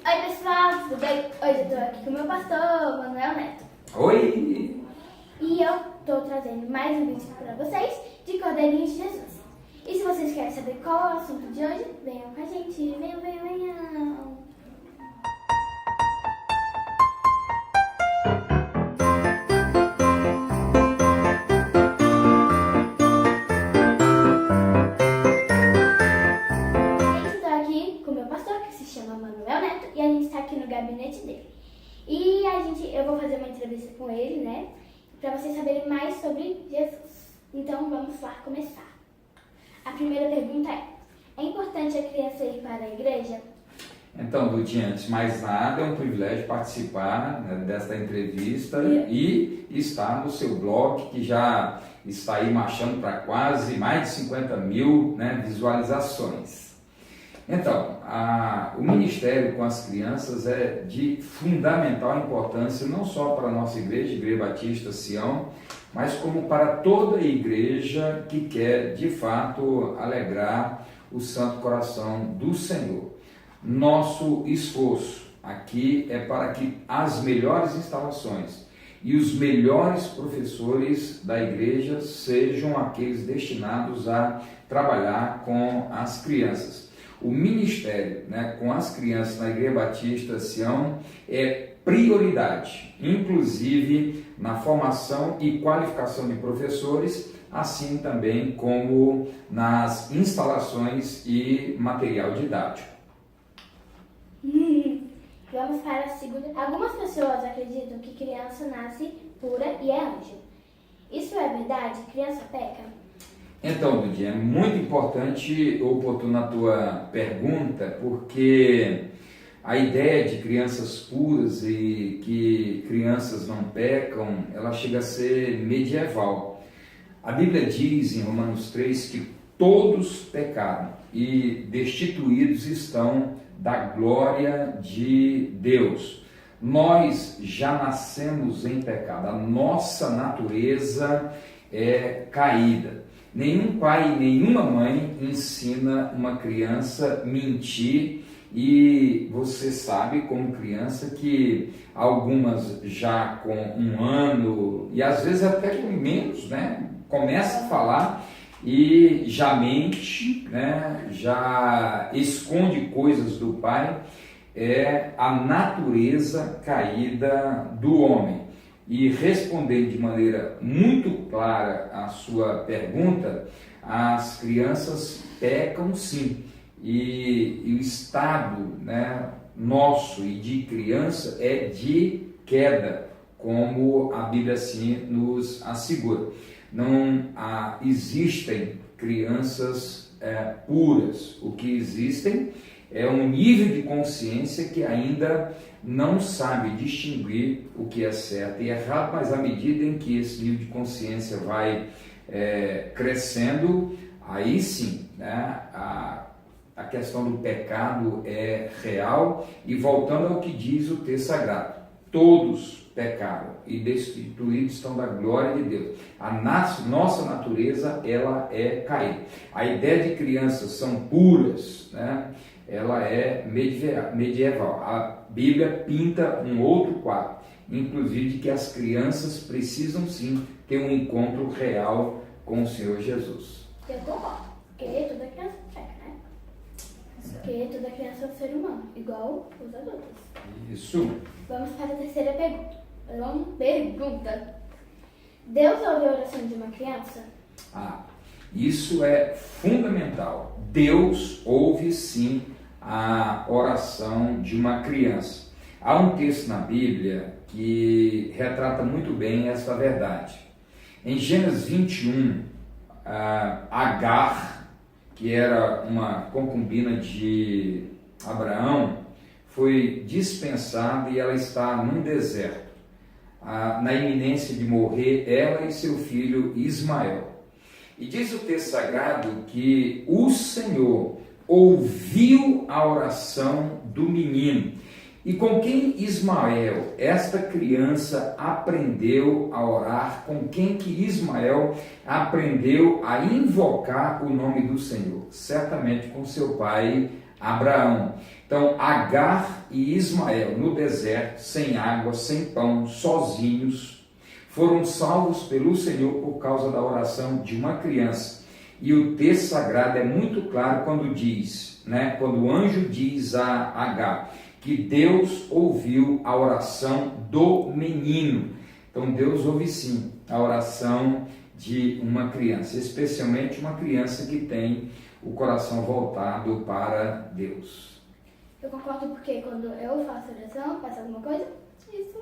Oi pessoal, tudo bem? Hoje eu tô aqui com o meu pastor, Manuel Neto. Oi! E eu tô trazendo mais um vídeo pra vocês de Cordeirinho de Jesus. E se vocês querem saber qual é o assunto de hoje, venham com a gente. Venham! Eu estou aqui com o meu pastor, que se chama Manuel Neto, e a gente está aqui no gabinete dele. E eu vou fazer uma entrevista com ele, né? Para vocês saberem mais sobre Jesus. Então vamos lá começar. A primeira pergunta é importante a criança ir para a igreja? Então, Dudinha, antes de mais nada, é um privilégio participar, né, desta entrevista e estar no seu blog, que já está aí marchando para quase mais de 50 mil, né, visualizações. Então, o ministério com as crianças é de fundamental importância, não só para a nossa igreja, Igreja Batista Sião, mas como para toda a igreja que quer, de fato, alegrar o Santo Coração do Senhor. Nosso esforço aqui é para que as melhores instalações e os melhores professores da igreja sejam aqueles destinados a trabalhar com as crianças. O ministério, né, com as crianças na Igreja Batista Sião é prioridade, inclusive na formação e qualificação de professores, assim também como nas instalações e material didático. Vamos para a segunda. Algumas pessoas acreditam que criança nasce pura e é anjo. Isso é verdade? Criança peca? Então, Dudinha, é muito importante, oportuna a tua pergunta, porque a ideia de crianças puras e que crianças não pecam, ela chega a ser medieval. A Bíblia diz em Romanos 3 que todos pecaram e destituídos estão da glória de Deus. Nós já nascemos em pecado, a nossa natureza é caída. Nenhum pai e nenhuma mãe ensina uma criança a mentir, e você sabe como criança que algumas já com 1 ano e às vezes até com menos, né, começa a falar e já mente, né, já esconde coisas do pai. É a natureza caída do homem. E respondendo de maneira muito clara a sua pergunta, as crianças pecam sim, e o estado, né, nosso e de criança é de queda, como a Bíblia assim nos assegura. Não existem crianças puras. O que existem é um nível de consciência que ainda não sabe distinguir o que é certo e errado, mas à medida em que esse nível de consciência vai crescendo, aí sim, né, a questão do pecado é real. E voltando ao que diz o texto sagrado, todos pecaram e destituídos estão da glória de Deus. A nossa natureza, ela é caída. A ideia de crianças são puras, né, ela é medieval. A Bíblia pinta um outro quadro, inclusive de que as crianças precisam sim ter um encontro real com o Senhor Jesus. Eu concordo, porque toda criança peca, né? Porque toda criança é um ser humano, igual os adultos. Isso. Vamos para a terceira pergunta. Deus ouve a oração de uma criança? Isso é fundamental. Deus ouve sim a oração de uma criança. Há um texto na Bíblia que retrata muito bem essa verdade. Em Gênesis 21, Agar, que era uma concubina de Abraão, foi dispensada e ela está num deserto, na iminência de morrer, ela e seu filho Ismael. E diz o texto sagrado que o Senhor ouviu a oração do menino. E com quem Ismael, esta criança, aprendeu a orar? Com quem que Ismael aprendeu a invocar o nome do Senhor? Certamente com seu pai Abraão. Então, Então, Agar e Ismael no deserto, sem água, sem pão, sozinhos, foram salvos pelo Senhor por causa da oração de uma criança. E o texto sagrado é muito claro quando diz, né, quando o anjo diz a Agar, que Deus ouviu a oração do menino. Então Deus ouve sim a oração de uma criança, especialmente uma criança que tem o coração voltado para Deus. Eu concordo porque quando eu faço oração, faço alguma coisa, isso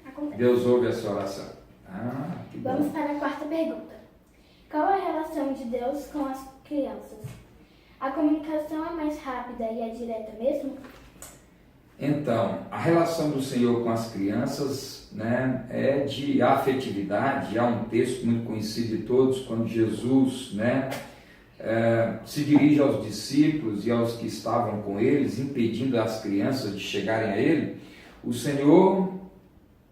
acontece. Deus ouve a sua oração. Que bom. Vamos para a quarta pergunta. Qual é a relação de Deus com as crianças? A comunicação é mais rápida e é direta mesmo? Então, a relação do Senhor com as crianças, né, é de afetividade. Há um texto muito conhecido de todos, quando Jesus, né, se dirige aos discípulos e aos que estavam com eles, impedindo as crianças de chegarem a ele. O Senhor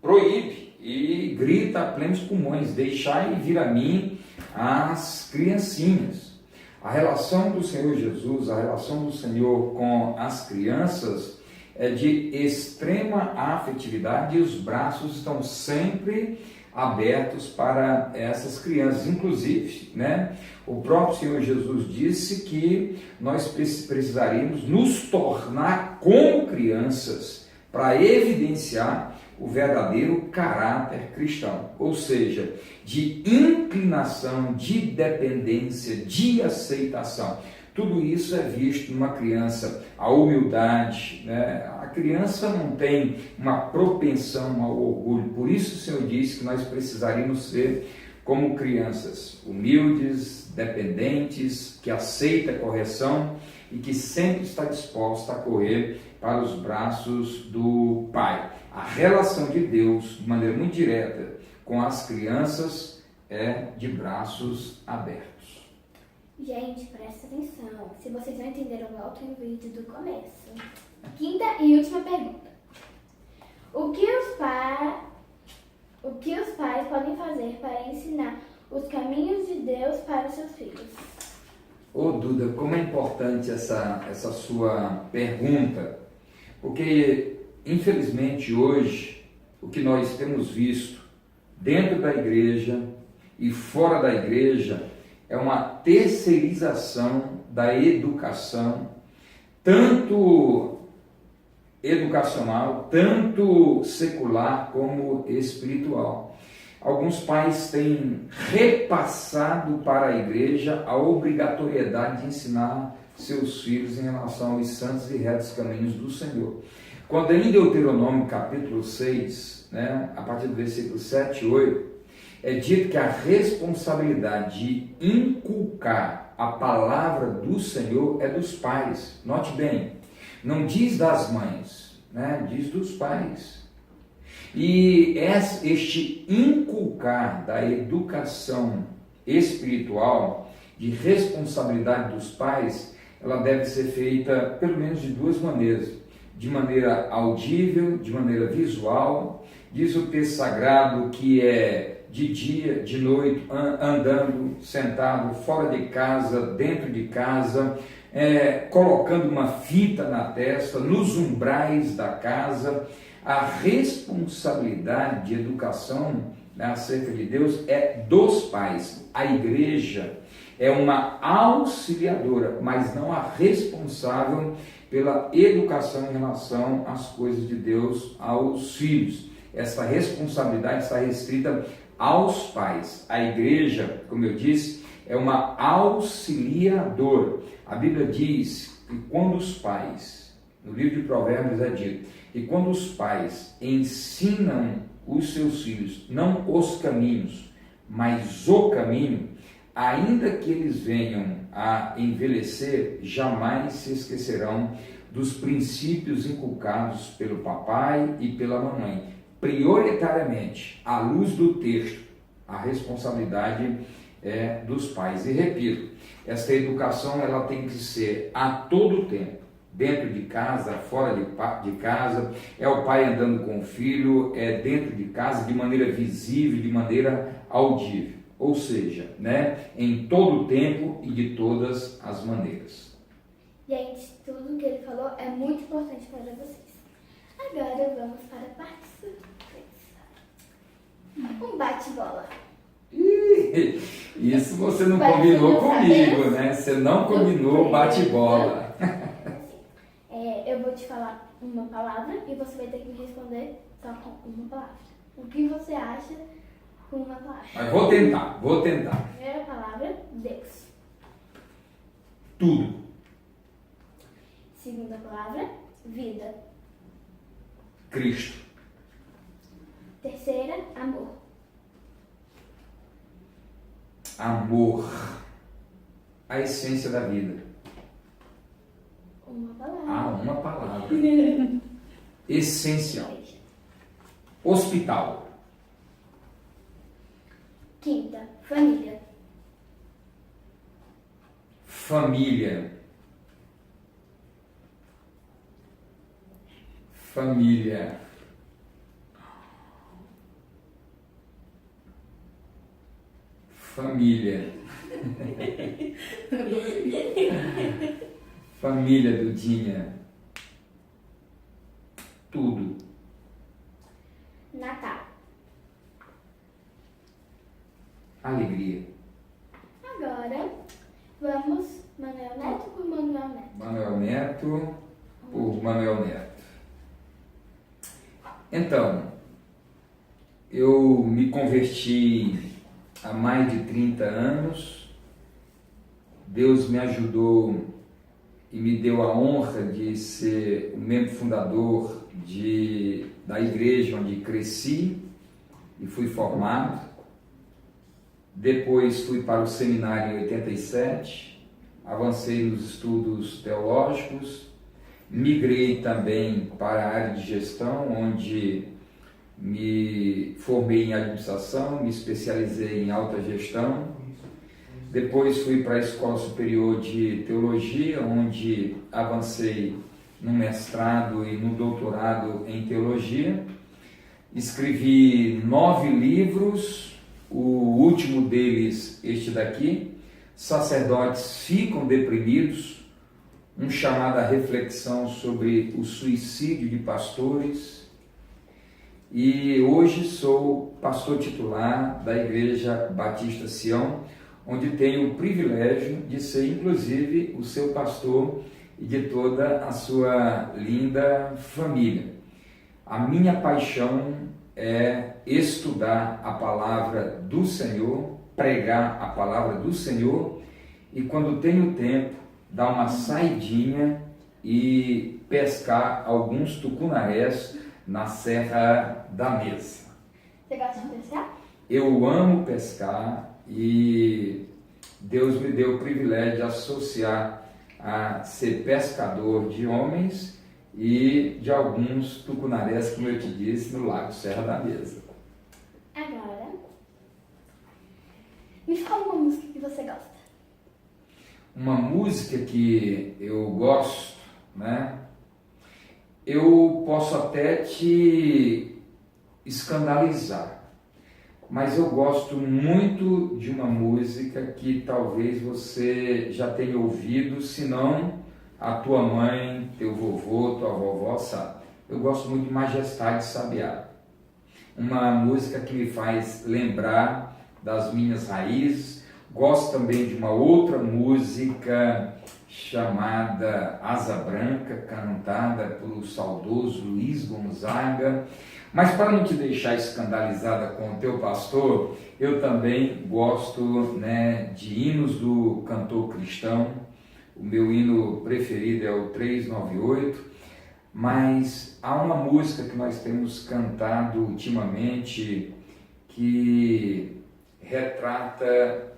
proíbe e grita a plenos pulmões: deixai vir a mim as criancinhas. A relação do Senhor Jesus, a relação do Senhor com as crianças é de extrema afetividade e os braços estão sempre abertos para essas crianças. Inclusive, né, o próprio Senhor Jesus disse que nós precisaríamos nos tornar como crianças para evidenciar o verdadeiro caráter cristão, ou seja, de inclinação, de dependência, de aceitação. Tudo isso é visto numa criança, a humildade, né? A criança não tem uma propensão ao orgulho, por isso o Senhor disse que nós precisaríamos ser como crianças, humildes, dependentes, que aceita a correção e que sempre está disposta a correr para os braços do Pai. A relação de Deus, de maneira muito direta, com as crianças é de braços abertos. Gente, presta atenção. Se vocês não entenderam, voltem o vídeo do começo. Quinta e última pergunta. O que os pais podem fazer para ensinar os caminhos de Deus para os seus filhos? Ô Duda, como é importante essa sua pergunta, porque infelizmente hoje o que nós temos visto dentro da igreja e fora da igreja é uma terceirização da educação, tanto educacional, tanto secular como espiritual. Alguns pais têm repassado para a igreja a obrigatoriedade de ensinar seus filhos em relação aos santos e retos caminhos do Senhor. Quando em Deuteronômio capítulo 6, né, a partir do versículo 7 e 8, é dito que a responsabilidade de inculcar a palavra do Senhor é dos pais. Note bem, não diz das mães, né? Diz dos pais. E este inculcar da educação espiritual, de responsabilidade dos pais, ela deve ser feita pelo menos de duas maneiras. De maneira audível, de maneira visual. Diz o texto sagrado que é de dia, de noite, andando, sentado, fora de casa, dentro de casa, colocando uma fita na testa, nos umbrais da casa. A responsabilidade de educação, né, acerca de Deus é dos pais. A igreja é uma auxiliadora, mas não a responsável pela educação em relação às coisas de Deus aos filhos. Essa responsabilidade está restrita aos pais. A igreja, como eu disse, é uma auxiliadora. A Bíblia diz que quando os pais, no livro de Provérbios é dito, que quando os pais ensinam os seus filhos, não os caminhos, mas o caminho, ainda que eles venham a envelhecer, jamais se esquecerão dos princípios inculcados pelo papai e pela mamãe. Prioritariamente, à luz do texto, a responsabilidade é dos pais. E repito, essa educação ela tem que ser a todo tempo, dentro de casa, fora de casa, é o pai andando com o filho, é dentro de casa, de maneira visível, de maneira audível. Ou seja, né, em todo o tempo e de todas as maneiras. Gente, tudo que ele falou é muito importante para vocês. Agora vamos para a parte surpresa. Um bate-bola. Ih, isso você não Vai combinou ser comigo, dessa né? Você não combinou surpresa. bate-bola. Eu vou te falar uma palavra e você vai ter que me responder só com uma palavra. O que você acha com uma palavra? Mas vou tentar. Primeira palavra, Deus. Tudo. Segunda palavra, vida. Cristo. Terceira, amor. Amor. A essência da vida. Uma palavra. Ah, uma palavra. Essencial. Hospital. Quinta, família. Família. Família. Família. Família, Dudinha. Tudo. Natal. Alegria. Agora, vamos Manuel Neto por Manuel Neto. Manuel Neto por Manuel Neto. Então, eu me converti há mais de 30 anos. Deus me ajudou e me deu a honra de ser o membro fundador da igreja onde cresci e fui formado. Depois fui para o seminário em 87, avancei nos estudos teológicos, migrei também para a área de gestão, onde me formei em administração, me especializei em alta gestão. Depois fui para a Escola Superior de Teologia, onde avancei no mestrado e no doutorado em teologia. Escrevi 9 livros, o último deles, este daqui, Sacerdotes Ficam Deprimidos, um chamado à reflexão sobre o suicídio de pastores. E hoje sou pastor titular da Igreja Batista Sião, onde tenho o privilégio de ser, inclusive, o seu pastor e de toda a sua linda família. A minha paixão é estudar a palavra do Senhor, pregar a palavra do Senhor e, quando tenho tempo, dar uma saidinha e pescar alguns tucunarés na Serra da Mesa. Você gosta de pescar? Eu amo pescar e Deus me deu o privilégio de associar a ser pescador de homens e de alguns tucunarés, como eu te disse, no Lago Serra da Mesa. Agora, me fala uma música que você gosta. Uma música que eu gosto, né? Eu posso até te escandalizar, mas eu gosto muito de uma música que talvez você já tenha ouvido, se não a tua mãe, teu vovô, tua vovó sabe. Eu gosto muito de Majestade Sabiá, uma música que me faz lembrar das minhas raízes. Gosto também de uma outra música chamada Asa Branca, cantada pelo saudoso Luiz Gonzaga. Mas para não te deixar escandalizada com o teu pastor, eu também gosto, né, de hinos do cantor cristão. O meu hino preferido é o 398, mas há uma música que nós temos cantado ultimamente que retrata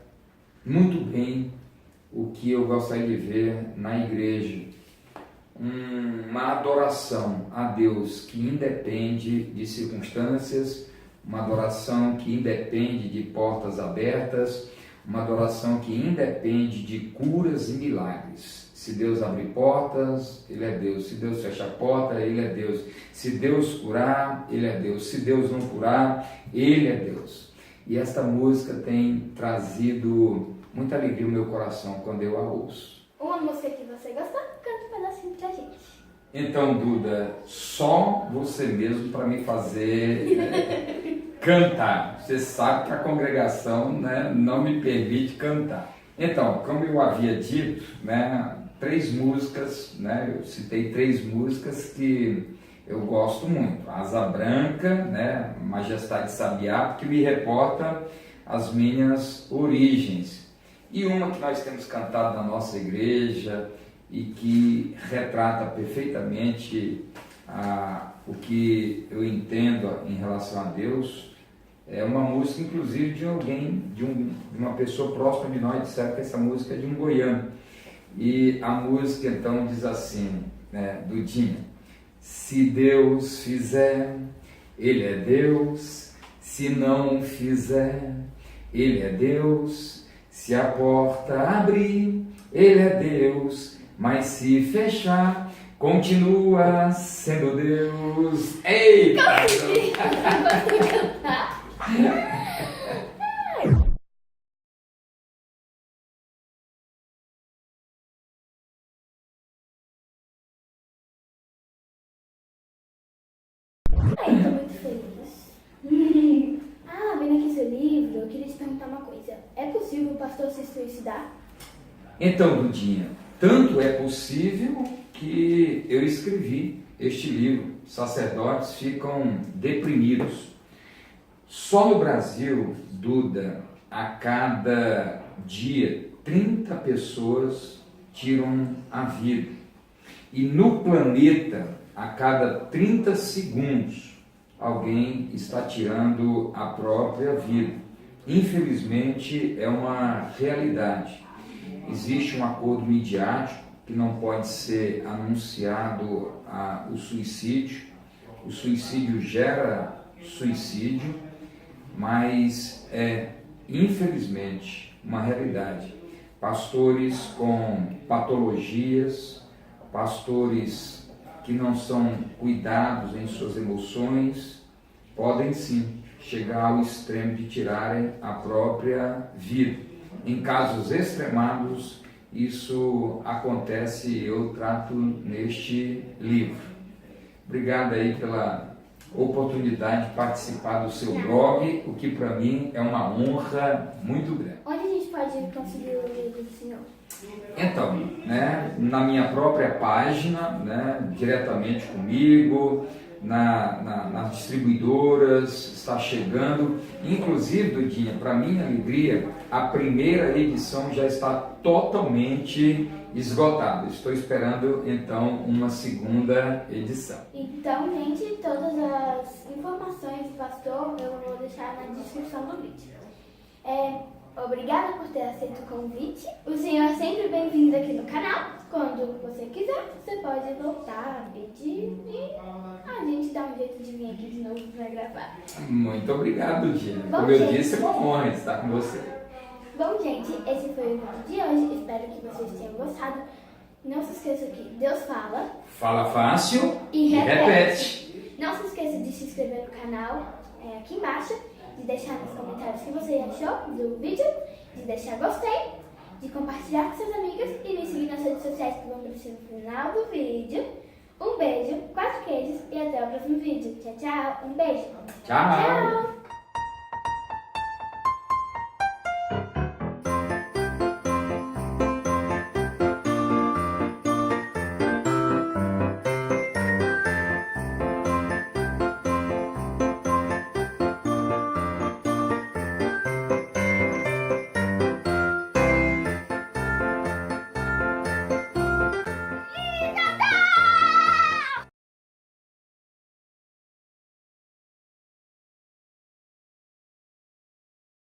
muito bem o que eu gostaria de ver na igreja. Uma adoração a Deus que independe de circunstâncias, uma adoração que independe de portas abertas, uma adoração que independe de curas e milagres. Se Deus abrir portas, Ele é Deus. Se Deus fechar a porta, Ele é Deus. Se Deus curar, Ele é Deus. Se Deus não curar, Ele é Deus. E esta música tem trazido muita alegria ao meu coração quando eu a ouço. Uma música que você gosta, Então, Duda, só você mesmo para me fazer cantar. Você sabe que a congregação, né, não me permite cantar. Então, como eu havia dito, né, 3 músicas, né, eu citei 3 músicas que eu gosto muito. Asa Branca, né, Majestade Sabiá, porque me reporta as minhas origens. E uma que nós temos cantado na nossa igreja e que retrata perfeitamente o que eu entendo em relação a Deus, é uma música inclusive de alguém, de uma pessoa próxima de nós, disseram que essa música é de um goiano. E a música então diz assim, né, Dudinha: se Deus fizer, Ele é Deus; se não fizer, Ele é Deus; se a porta abrir, Ele é Deus; mas se fechar, continua sendo Deus. Eita! Ai, tô muito feliz. Vendo aqui seu livro, eu queria te perguntar uma coisa. É possível o pastor se suicidar? Então, Dudinha, tanto é possível que eu escrevi este livro. Sacerdotes ficam deprimidos. Só no Brasil, Duda, a cada dia 30 pessoas tiram a vida. E no planeta, a cada 30 segundos, alguém está tirando a própria vida. Infelizmente, é uma realidade. Existe um acordo midiático que não pode ser anunciado o suicídio. O suicídio gera suicídio, mas é, infelizmente, uma realidade. Pastores com patologias, pastores que não são cuidados em suas emoções, podem sim chegar ao extremo de tirarem a própria vida. Em casos extremados, isso acontece e eu trato neste livro. Obrigado aí pela oportunidade de participar do seu blog, o que para mim é uma honra muito grande. Onde a gente pode conseguir o livro do senhor? Então, né, na minha própria página, né, diretamente comigo, nas distribuidoras, está chegando. Inclusive, Dudinha, para minha alegria, a primeira edição já está totalmente esgotada. Estou esperando, então, uma segunda edição. Então, gente, todas as informações do pastor eu vou deixar na descrição do vídeo. Obrigada por ter aceito o convite. O senhor é sempre bem-vindo aqui no canal. Quando você quiser, você pode voltar, pedir e a gente dá um jeito de vir aqui de novo para gravar. Muito obrigado, Dudinha. Bom, como eu gente, disse, é uma honra estar com você. Bom, gente, esse foi o vídeo de hoje. Espero que vocês tenham gostado. Não se esqueça que Deus fala. Fala fácil E repete. Não se esqueça de se inscrever no canal aqui embaixo, de deixar nos comentários o que você achou do vídeo, de deixar gostei, de compartilhar com seus amigos e me seguir nas redes sociais que vão aparecer no final do vídeo. Um beijo, 4 queijos e até o próximo vídeo. Tchau, tchau. Um beijo. Tchau. Tchau.